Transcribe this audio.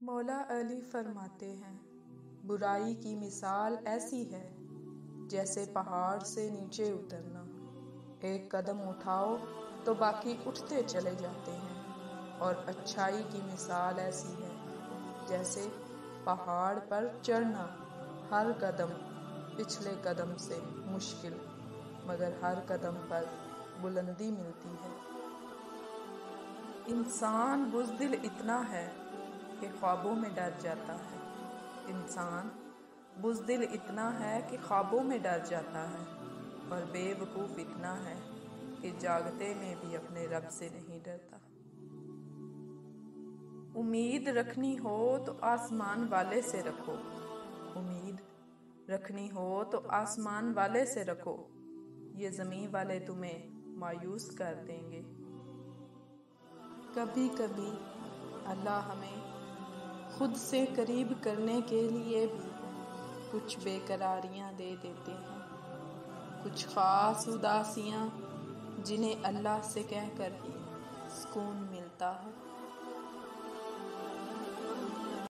مولا علی فرماتے ہیں، برائی کی مثال ایسی ہے جیسے پہاڑ سے نیچے اترنا۔ ایک قدم اٹھاؤ تو باقی اٹھتے چلے جاتے ہیں، اور اچھائی کی مثال ایسی ہے جیسے پہاڑ پر چڑھنا۔ ہر قدم پچھلے قدم سے مشکل، مگر ہر قدم پر بلندی ملتی ہے۔ انسان بزدل اتنا ہے کہ خوابوں میں ڈر جاتا ہے۔ انسان بزدل اتنا ہے کہ خوابوں میں ڈر جاتا ہے، اور بے وقوف اتنا ہے کہ جاگتے میں بھی اپنے رب سے نہیں ڈرتا۔ امید رکھنی ہو تو آسمان والے سے رکھو، امید رکھنی ہو تو آسمان والے سے رکھو، یہ زمین والے تمہیں مایوس کر دیں گے۔ کبھی کبھی اللہ ہمیں خود سے قریب کرنے کے لیے بھی کچھ بے قراریاں دے دیتے ہیں، کچھ خاص اداسیاں جنہیں اللہ سے کہہ کر ہی سکون ملتا ہے۔